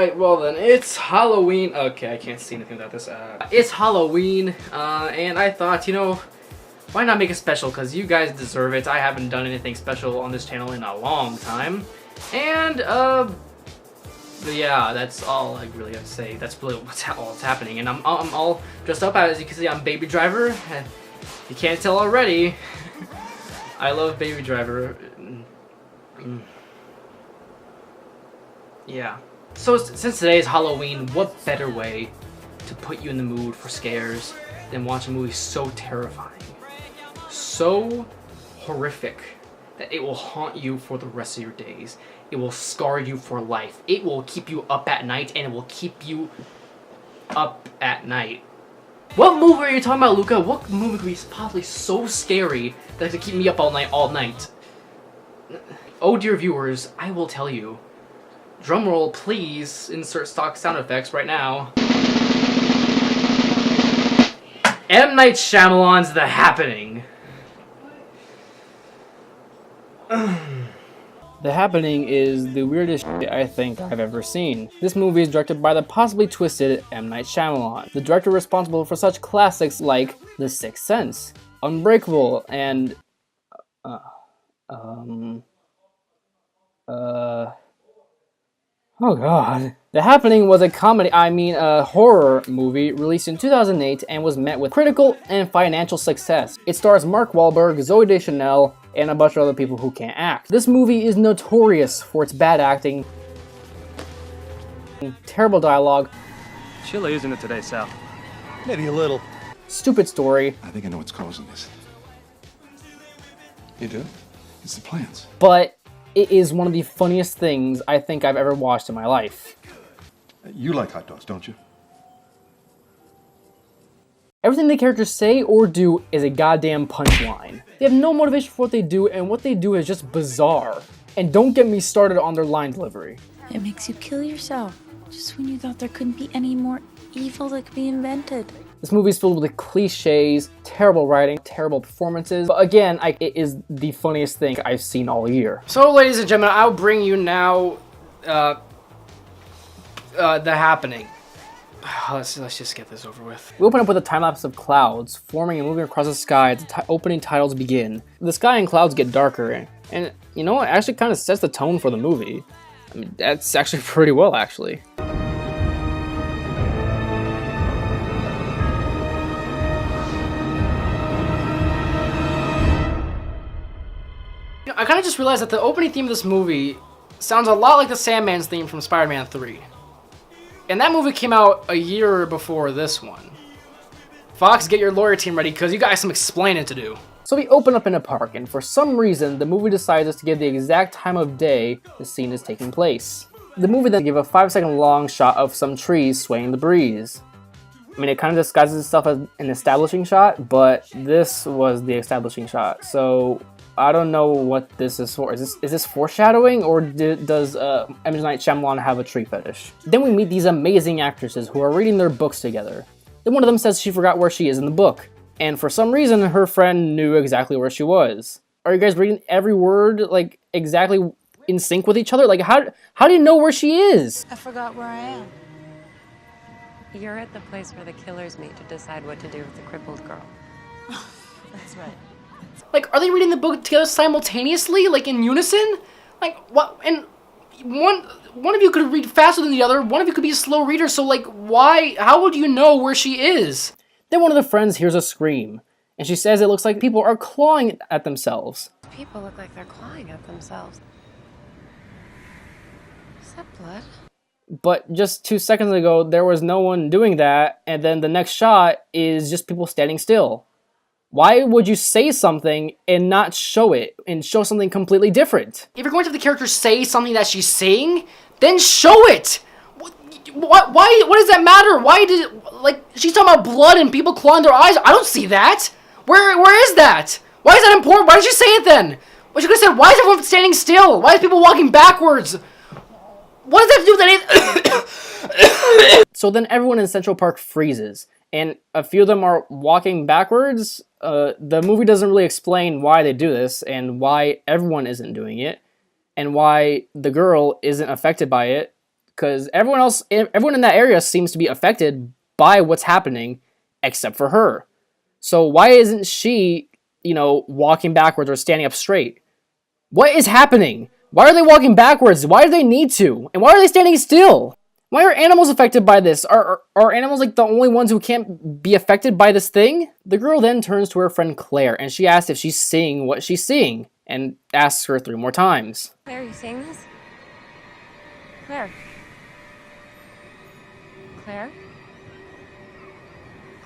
Alright, well then, it's Halloween. Okay, I can't see anything without this. It's Halloween, and I thought, you know, why not make it special? Because you guys deserve it. I haven't done anything special on this channel in a long time. And, yeah, that's all I really have to say. That's really all that's happening. And I'm all dressed up. As you can see, I'm Baby Driver. You can't tell already. I love Baby Driver. Yeah. So since today is Halloween, what better way to put you in the mood for scares than watch a movie so terrifying, so horrific, that it will haunt you for the rest of your days. It will scar you for life. It will keep you up at night, and it will keep you up at night. What movie are you talking about, Luca? What movie could be possibly so scary that it could keep me up all night? Oh dear viewers, I will tell you. Drumroll, please insert stock sound effects right now. M. Night Shyamalan's The Happening. The Happening is the weirdest shit I think I've ever seen. This movie is directed by the possibly twisted M. Night Shyamalan, the director responsible for such classics like The Sixth Sense, Unbreakable, and oh god. The Happening was a horror movie released in 2008 and was met with critical and financial success. It stars Mark Wahlberg, Zooey Deschanel, and a bunch of other people who can't act. This movie is notorious for its bad acting, terrible dialogue, Chilly, isn't it today, Sal? Maybe a little. stupid story, I think I know what's causing this. You do? It's the plants. but it is one of the funniest things I think I've ever watched in my life. You like hot dogs, don't you? Everything the characters say or do is a goddamn punchline. They have no motivation for what they do, and what they do is just bizarre. And don't get me started on their line delivery. It makes you kill yourself, just when you thought there couldn't be any more evil that could be invented. This movie is filled with cliches, terrible writing, terrible performances, but again, it is the funniest thing I've seen all year. So ladies and gentlemen, I'll bring you now, The Happening. Let's just get this over with. We open up with a time-lapse of clouds forming and moving across the sky as the opening titles begin. The sky and clouds get darker, and you know what, it actually kind of sets the tone for the movie. I mean, that's actually pretty well, actually. I kind of just realized that the opening theme of this movie sounds a lot like the Sandman's theme from Spider-Man 3. And that movie came out a year before this one. Fox, get your lawyer team ready, because you got some explaining to do. So we open up in a park, and for some reason, the movie decides to give the exact time of day the scene is taking place. The movie then gives a 5-second long shot of some trees swaying in the breeze. I mean, it kind of disguises itself as an establishing shot, but this was the establishing shot. So I don't know what this is for. Is this foreshadowing, or does M. Night Shyamalan have a tree fetish? Then we meet these amazing actresses who are reading their books together. Then one of them says she forgot where she is in the book, and for some reason her friend knew exactly where she was. Are you guys reading every word like exactly in sync with each other? Like how do you know where she is? I forgot where I am. You're at the place where the killers meet to decide what to do with the crippled girl. That's right. Like, are they reading the book together simultaneously, like in unison? Like, what? And one of you could read faster than the other. One of you could be a slow reader. So, like, why? How would you know where she is? Then one of the friends hears a scream, and she says it looks like people are clawing at themselves. People look like they're clawing at themselves. Is that blood? But just 2 seconds ago, there was no one doing that, and then the next shot is just people standing still. Why would you say something and not show it, and show something completely different? If you're going to have the character say something that she's saying, then show it! Why does that matter? Why did it, like, she's talking about blood and people clawing their eyes? I don't see that! Where is that? Why is that important? Why did she say it then? Well, she could have said, why is everyone standing still? Why is people walking backwards? What does that have to do with anything? So then everyone in Central Park freezes, and a few of them are walking backwards. The movie doesn't really explain why they do this, and why everyone isn't doing it, and why the girl isn't affected by it, because everyone in that area seems to be affected by what's happening, except for her. So why isn't she, walking backwards or standing up straight? What is happening? Why are they walking backwards? Why do they need to? And why are they standing still? Why are animals affected by this? Are animals like the only ones who can't be affected by this thing? The girl then turns to her friend Claire, and she asks if she's seeing what she's seeing, and asks her 3 more times. Claire, are you seeing this? Claire? Claire?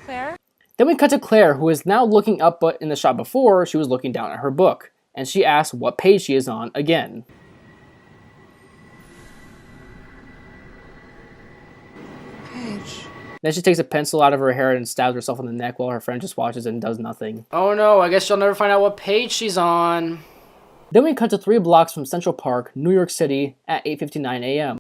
Claire? Then we cut to Claire, who is now looking up, but in the shot before, she was looking down at her book, and she asks what page she is on again. Then she takes a pencil out of her hair and stabs herself in the neck while her friend just watches and does nothing. Oh no, I guess she'll never find out what page she's on. Then we cut to 3 blocks from Central Park, New York City at 8:59 a.m.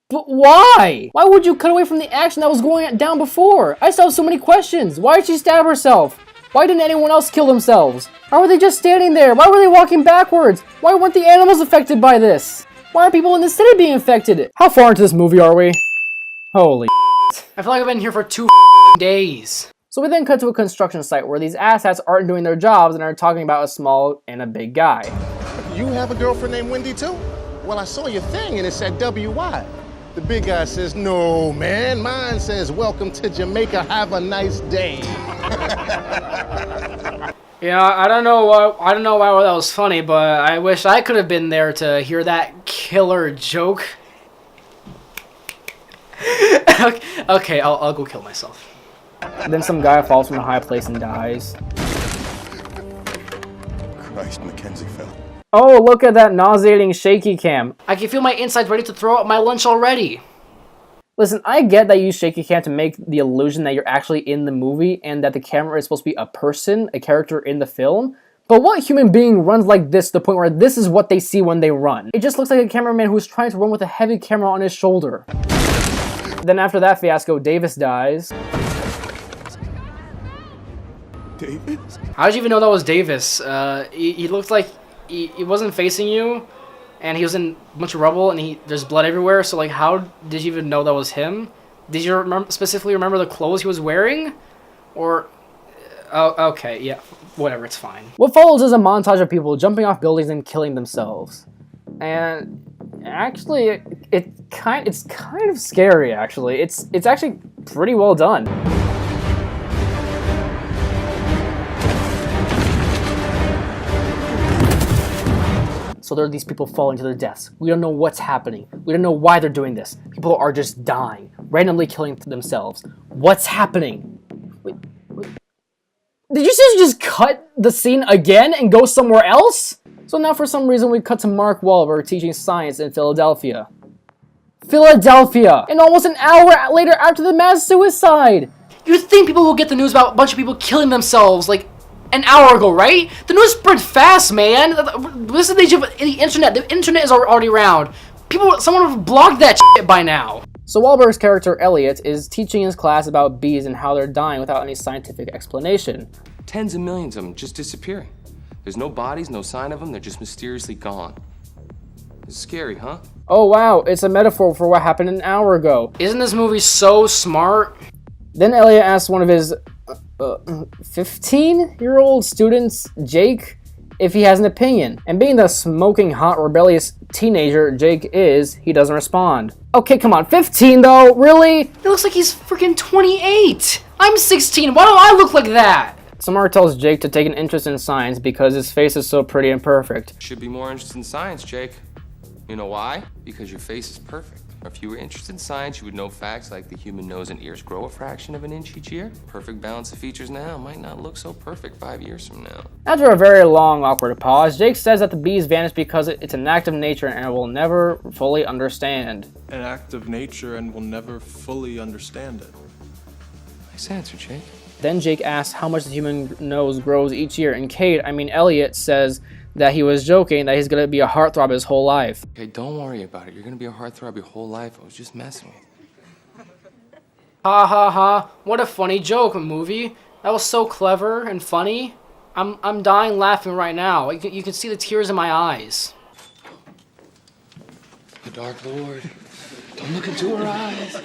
But why? Why would you cut away from the action that was going down before? I still have so many questions. Why did she stab herself? Why didn't anyone else kill themselves? Why were they just standing there? Why were they walking backwards? Why weren't the animals affected by this? Why are people in the city being affected? How far into this movie are we? Holy I feel like I've been here for 2 days. So we then cut to a construction site where these asshats aren't doing their jobs and are talking about a small and a big guy. You have a girlfriend named Wendy too? Well, I saw your thing and it said WY. The big guy says, no, man. Mine says, welcome to Jamaica. Have a nice day. Yeah, I don't know why that was funny, but I wish I could have been there to hear that killer joke. Okay, I'll go kill myself. Then some guy falls from a high place and dies. Christ, Mackenzie fell. Oh, look at that nauseating shaky cam. I can feel my insides ready to throw up my lunch already. Listen, I get that you use shaky cam to make the illusion that you're actually in the movie and that the camera is supposed to be a person, a character in the film, but what human being runs like this to the point where this is what they see when they run? It just looks like a cameraman who's trying to run with a heavy camera on his shoulder. Then after that fiasco, Davis dies. Davis? How did you even know that was Davis? He looked like he wasn't facing you, and he was in a bunch of rubble, and there's blood everywhere, so like how did you even know that was him? Did you specifically remember the clothes he was wearing? Or... Oh, okay, yeah, whatever, it's fine. What follows is a montage of people jumping off buildings and killing themselves. And actually, it's kind of scary, actually. It's actually pretty well done. So there are these people falling to their deaths. We don't know what's happening. We don't know why they're doing this. People are just dying, randomly killing themselves. What's happening? Wait. Did you just cut the scene again and go somewhere else? So now for some reason we cut to Mark Wahlberg teaching science in Philadelphia. Philadelphia! And almost an hour later after the mass suicide! You'd think people will get the news about a bunch of people killing themselves, like, an hour ago, right? The news spread fast, man. This is the age of the internet. The internet is already around. Someone would have blogged that shit by now. So Wahlberg's character, Elliot, is teaching his class about bees and how they're dying without any scientific explanation. Tens of millions of them just disappearing. There's no bodies, no sign of them. They're just mysteriously gone. It's scary, huh? Oh wow, it's a metaphor for what happened an hour ago. Isn't this movie so smart? Then Elliot asks one of his 15-year-old students, Jake, if he has an opinion. And being the smoking hot rebellious teenager Jake is, he doesn't respond. Okay, come on, 15 though, really? It looks like he's freaking 28. I'm 16, why don't I look like that? Samar tells Jake to take an interest in science because his face is so pretty and perfect. Should be more interested in science, Jake. You know why? Because your face is perfect. If you were interested in science, you would know facts like the human nose and ears grow a fraction of an inch each year. Perfect balance of features now might not look so perfect 5 years from now. After a very long, awkward pause, Jake says that the bees vanished because it's an act of nature and it will never fully understand. An act of nature and will never fully understand it. Nice answer, Jake. Then Jake asks how much the human nose grows each year, and Elliot says that he was joking, that he's gonna be a heartthrob his whole life. Okay, don't worry about it. You're gonna be a heartthrob your whole life. I was just messing with you. Ha ha ha, what a funny joke, movie. That was so clever and funny. I'm dying laughing right now. You can see the tears in my eyes. Dark Lord. Don't look into her eyes.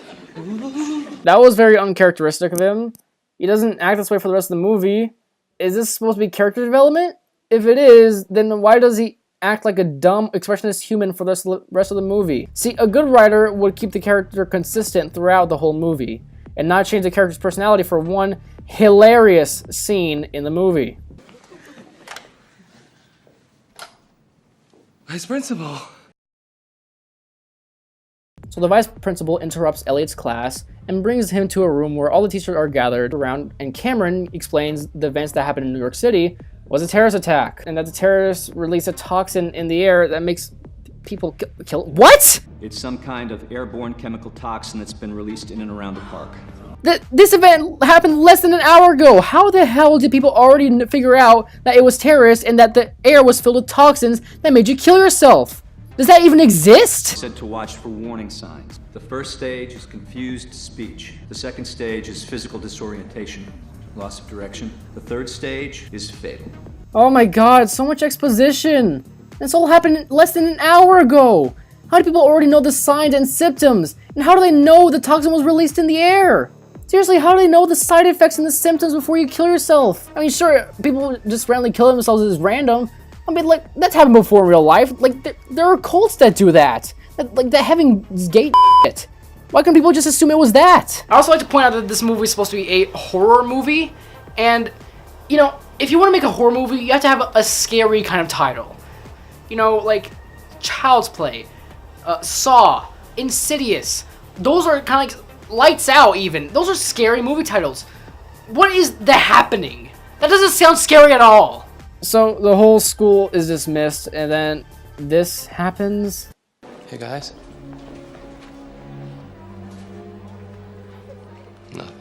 That was very uncharacteristic of him. He doesn't act this way for the rest of the movie. Is this supposed to be character development? If it is, then why does he act like a dumb, expressionist human for the rest of the movie? See, a good writer would keep the character consistent throughout the whole movie, and not change the character's personality for one hilarious scene in the movie. Vice Principal. So the vice principal interrupts Elliot's class and brings him to a room where all the teachers are gathered around, and Cameron explains the events that happened in New York City was a terrorist attack, and that the terrorists released a toxin in the air that makes people kill. What? It's some kind of airborne chemical toxin that's been released in and around the park. This event happened less than an hour ago. How the hell did people already figure out that it was terrorists and that the air was filled with toxins that made you kill yourself? Does that even exist? Said to watch for warning signs. The first stage is confused speech. The second stage is physical disorientation, loss of direction. The third stage is fatal. Oh my god, so much exposition. This all happened less than an hour ago. How do people already know the signs and symptoms? And how do they know the toxin was released in the air? Seriously, how do they know the side effects and the symptoms before you kill yourself? I mean, sure, people just randomly kill themselves as random. I mean, like, that's happened before in real life. Like, there are cults that do that. Like, that having gate shit. Why can't people just assume it was that? I also like to point out that this movie is supposed to be a horror movie. And, you know, if you want to make a horror movie, you have to have a scary kind of title. You know, like Child's Play, Saw, Insidious. Those are kind of like Lights Out even. Those are scary movie titles. What is The Happening? That doesn't sound scary at all. So the whole school is dismissed, and then this happens. Hey, guys. Nothing.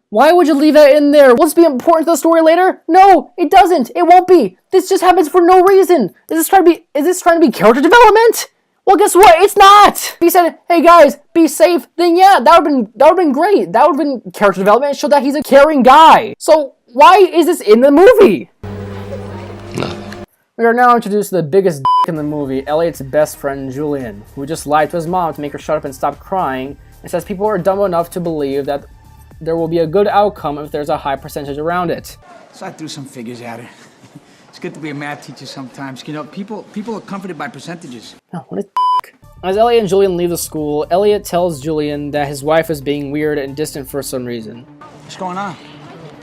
Why would you leave that in there? Will this be important to the story later? No, it doesn't. It won't be. This just happens for no reason. Is this trying to be character development? Well, guess what? It's not. If he said, "Hey guys, be safe," then yeah, that would've been great. That would've been character development. It showed that he's a caring guy. So why is this in the movie? Nothing. We are now introduced to the biggest in the movie, Elliot's best friend Julian, who just lied to his mom to make her shut up and stop crying, and says people are dumb enough to believe that there will be a good outcome if there's a high percentage around it. So I threw some figures at her. It's good to be a math teacher sometimes. You know, people are comforted by percentages. Oh, what a As Elliot and Julian leave the school, Elliot tells Julian that his wife is being weird and distant for some reason. What's going on?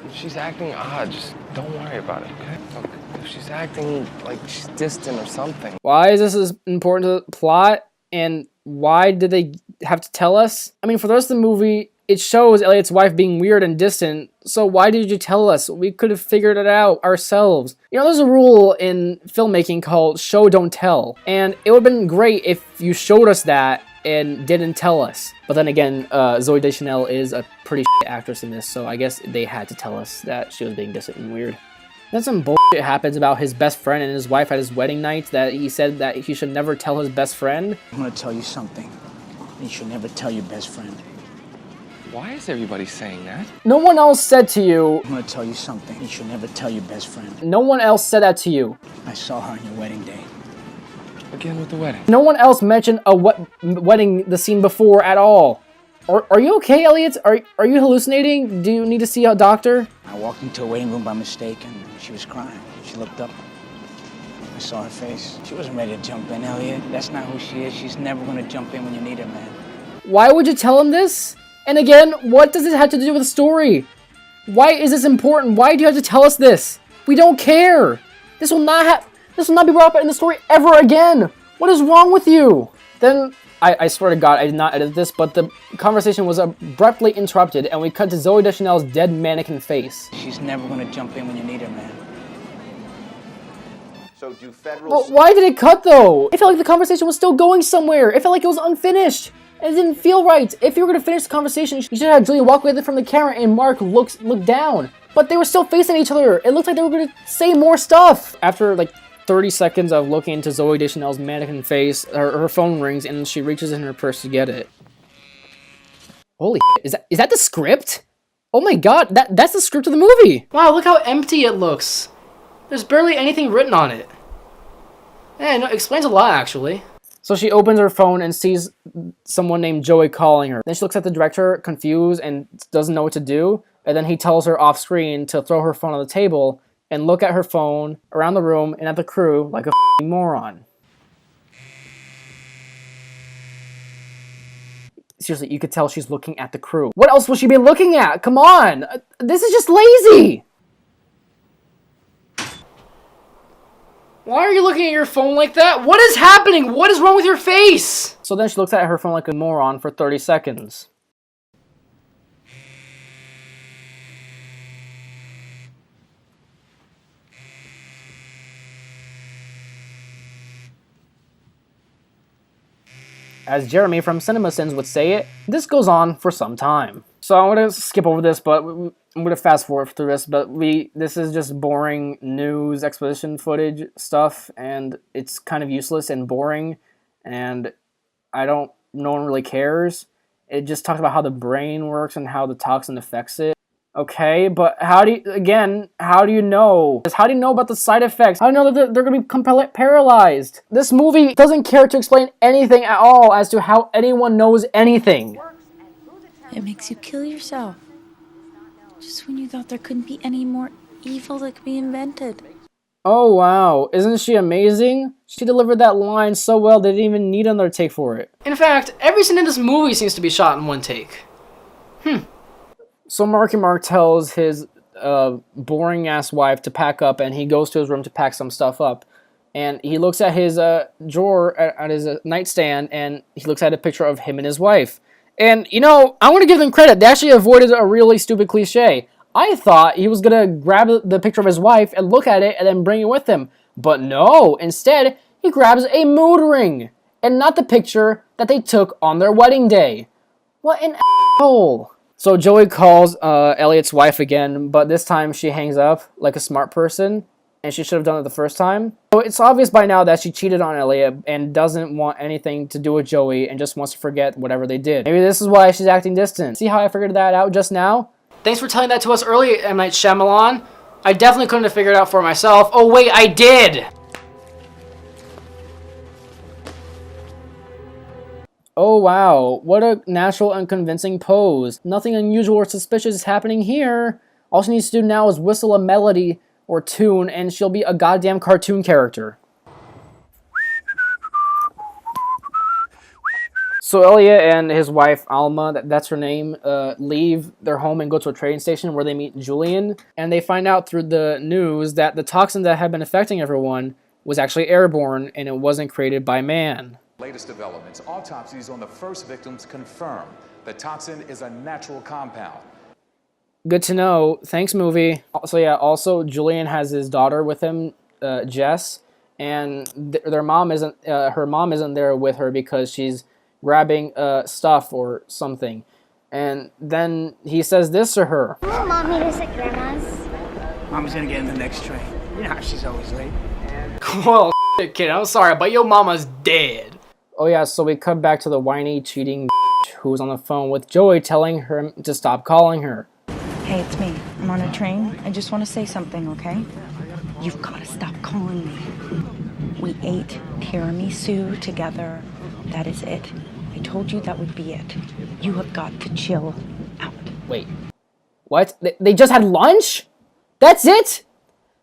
If she's acting odd, just don't worry about it, okay? Look, if she's acting like she's distant or something. Why is this important to the plot? And why did they have to tell us? I mean, for the rest of the movie, it shows Elliot's wife being weird and distant, so why did you tell us? We could have figured it out ourselves. You know, there's a rule in filmmaking called show, don't tell. And it would have been great if you showed us that and didn't tell us. But then again, Zooey Deschanel is a pretty actress in this, so I guess they had to tell us that she was being distant and weird. Then some bullshit happens about his best friend and his wife at his wedding night that he said that he should never tell his best friend. I'm gonna tell you something. You should never tell your best friend. Why is everybody saying that? No one else said to you. I'm gonna tell you something. You should never tell your best friend. No one else said that to you. I saw her on your wedding day. Again with the wedding. No one else mentioned a wedding the scene before at all. Are you okay, Elliot? Are you hallucinating? Do you need to see a doctor? I walked into a waiting room by mistake and she was crying. She looked up. I saw her face. She wasn't ready to jump in, Elliot. That's not who she is. She's never gonna jump in when you need her, man. Why would you tell him this? And again, what does this have to do with the story? Why is this important? Why do you have to tell us this? We don't care. This will not be brought up in the story ever again. What is wrong with you? Then, I swear to God, I did not edit this, but the conversation was abruptly interrupted, and we cut to Zooey Deschanel's dead mannequin face. She's never gonna jump in when you need her, man. So do federal... Well, why did it cut, though? It felt like the conversation was still going somewhere. It felt like it was unfinished. And it didn't feel right. If you were going to finish the conversation, you should have Julian walk away from the camera and Mark look down. But they were still facing each other. It looked like they were going to say more stuff. After, like, 30 seconds of looking into Zooey Deschanel's mannequin face, her phone rings and she reaches in her purse to get it. Holy shit, is that the script? Oh my god, that's the script of the movie! Wow, look how empty it looks. There's barely anything written on it. Yeah, no, it explains a lot, actually. So she opens her phone and sees someone named Joey calling her. Then she looks at the director, confused, and doesn't know what to do. And then he tells her off screen to throw her phone on the table and look at her phone, around the room, and at the crew like a f***ing moron. Seriously, you could tell she's looking at the crew. What else will she be looking at? Come on! This is just lazy! Why are you looking at your phone like that? What is happening? What is wrong with your face? So then she looks at her phone like a moron for 30 seconds. As Jeremy from CinemaSins would say it, this goes on for some time. So I'm going to skip over this, but I'm going to fast forward through this, but this is just boring news exposition footage stuff, and it's kind of useless and boring, and no one really cares. It just talks about how the brain works and how the toxin affects it. Okay, but how do you know? How do you know about the side effects? How do you know that they're going to become paralyzed? This movie doesn't care to explain anything at all as to how anyone knows anything. It makes you kill yourself. Just when you thought there couldn't be any more evil that could be invented. Oh wow, isn't she amazing? She delivered that line so well they didn't even need another take for it. In fact, every scene in this movie seems to be shot in one take. So Marky Mark tells his boring-ass wife to pack up, and he goes to his room to pack some stuff up. And he looks at his drawer, at his nightstand, and he looks at a picture of him and his wife. And, you know, I want to give them credit. They actually avoided a really stupid cliche. I thought he was going to grab the picture of his wife and look at it and then bring it with him. But no, instead, he grabs a mood ring. And not the picture that they took on their wedding day. What an asshole. So Joey calls Elliot's wife again, but this time she hangs up like a smart person, and she should have done it the first time. So it's obvious by now that she cheated on Elliot and doesn't want anything to do with Joey and just wants to forget whatever they did. Maybe this is why she's acting distant. See how I figured that out just now? Thanks for telling that to us early, M. Night Shyamalan. I definitely couldn't have figured it out for myself. Oh wait, I did! Oh wow, what a natural and convincing pose. Nothing unusual or suspicious is happening here. All she needs to do now is whistle a melody or tune and she'll be a goddamn cartoon character. So Elliot and his wife Alma, that's her name, leave their home and go to a train station where they meet Julian. And they find out through the news that the toxin that had been affecting everyone was actually airborne and it wasn't created by man. Latest developments. Autopsies on the first victims confirm the toxin is a natural compound. Good to know. Thanks, movie. So yeah, also Julian has his daughter with him, Jess, and her mom isn't there with her because she's grabbing stuff or something. And then he says this to her. Will Mommy visit Grandma's? Mom's gonna get in the next train. You know how she's always late. Well, kid, I'm sorry, but your mama's dead. Oh yeah, so we cut back to the whiny, cheating who's on the phone with Joey telling her to stop calling her. Hey, it's me. I'm on a train. I just want to say something, okay? You've got to stop calling me. We ate tiramisu together. That is it. I told you that would be it. You have got to chill out. Wait. What? They just had lunch? That's it?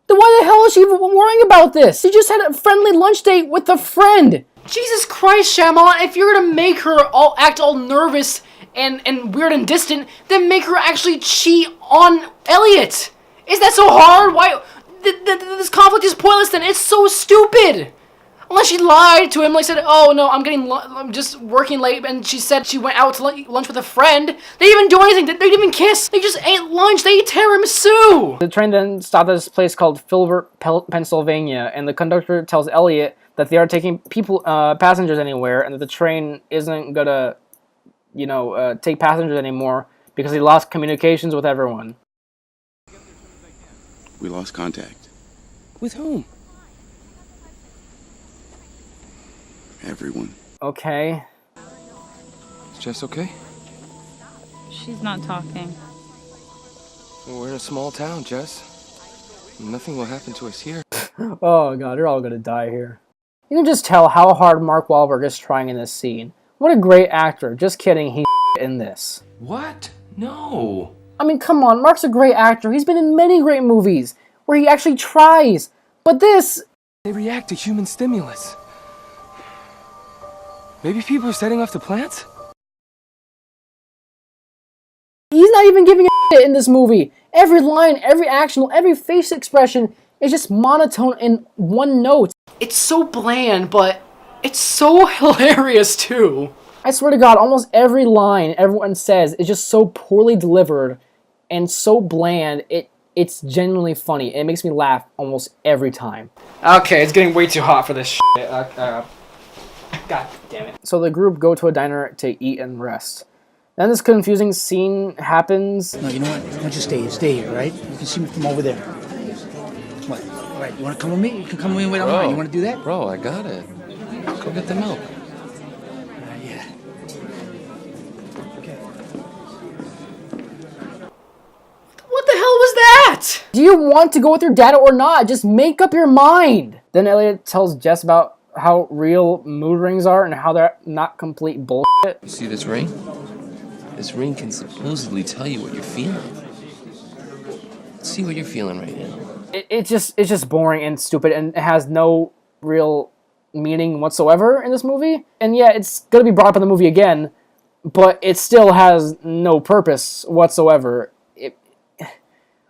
Then why the hell is she even worrying about this? She just had a friendly lunch date with a friend. Jesus Christ, Shyamalan, if you're gonna make her act all nervous and weird and distant, then make her actually cheat on Elliot. Is that so hard? Why? This conflict is pointless then. It's so stupid. Unless she lied to him, like said, oh no, I'm just working late, and she said she went out to lunch with a friend. They didn't even do anything. They didn't even kiss. They just ate lunch. They ate tiramisu. The train then stopped at this place called Filbert, Pennsylvania, and the conductor tells Elliot that they aren't taking passengers anywhere, and that the train isn't gonna, take passengers anymore because he lost communications with everyone. We lost contact. With whom? Everyone. Okay. Is Jess okay? She's not talking. Well, we're in a small town, Jess. Nothing will happen to us here. Oh god, they're all gonna die here. You can just tell how hard Mark Wahlberg is trying in this scene. What a great actor. Just kidding, he's in this. What? No. I mean, come on, Mark's a great actor. He's been in many great movies where he actually tries. But this... They react to human stimulus. Maybe people are setting off the plants? He's not even giving a shit in this movie. Every line, every action, every face expression is just monotone in one note. It's so bland, but it's so hilarious too. I swear to God, almost every line everyone says is just so poorly delivered and so bland, it's genuinely funny. It makes me laugh almost every time. Okay, it's getting way too hot for this shit. God damn it. So the group go to a diner to eat and rest. Then this confusing scene happens. No, you know what? Why don't you stay here, right? You can see me from over there. What? All right, you want to come with me? You can come with me without mine. You want to do that? Bro, I got it. Go get the milk. Yeah. Okay. What the hell was that? Do you want to go with your dad or not? Just make up your mind. Then Elliot tells Jess about how real mood rings are and how they're not complete bullshit. You see this ring? This ring can supposedly tell you what you're feeling. Let's see what you're feeling right now. It's just boring and stupid, and it has no real meaning whatsoever in this movie. And yeah, it's gonna be brought up in the movie again, but it still has no purpose whatsoever.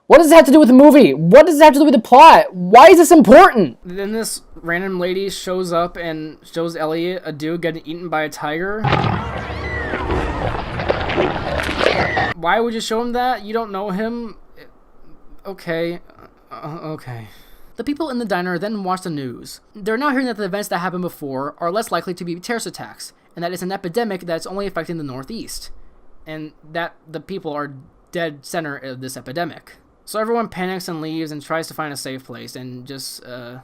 What does it have to do with the movie? What does it have to do with the plot? Why is this important? Then this random lady shows up and shows Elliot a dude getting eaten by a tiger. Why would you show him that? You don't know him? Okay. Okay. The people in the diner then watch the news. They're now hearing that the events that happened before are less likely to be terrorist attacks, and that it's an epidemic that's only affecting the Northeast, and that the people are dead center of this epidemic. So everyone panics and leaves and tries to find a safe place and just, they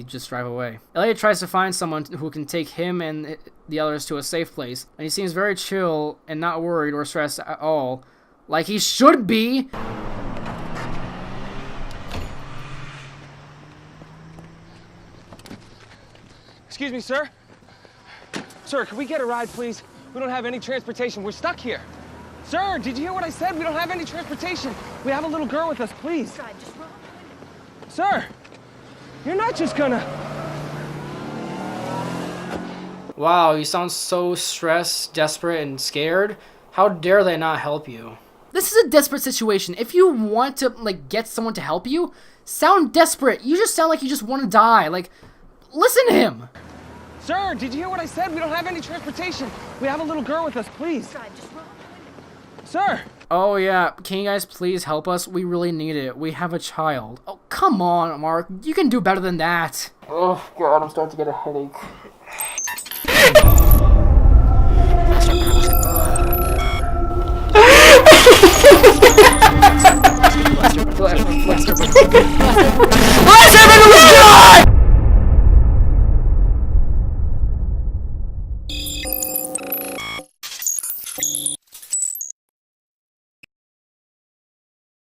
just drive away. Elliot tries to find someone who can take him and the others to a safe place, and he seems very chill and not worried or stressed at all, like he should be. Excuse me, sir? Sir, can we get a ride, please? We don't have any transportation. We're stuck here. Sir, did you hear what I said? We don't have any transportation. We have a little girl with us, please. Sir, you're not just gonna... Wow, you sound so stressed, desperate, and scared. How dare they not help you? This is a desperate situation. If you want to, get someone to help you, sound desperate. You just sound like you just want to die. Listen to him. Sir, did you hear what I said? We don't have any transportation. We have a little girl with us, please. Sir! Oh yeah, can you guys please help us? We really need it. We have a child. Oh, come on, Mark. You can do better than that. Oh God, I'm starting to get a headache. Lester!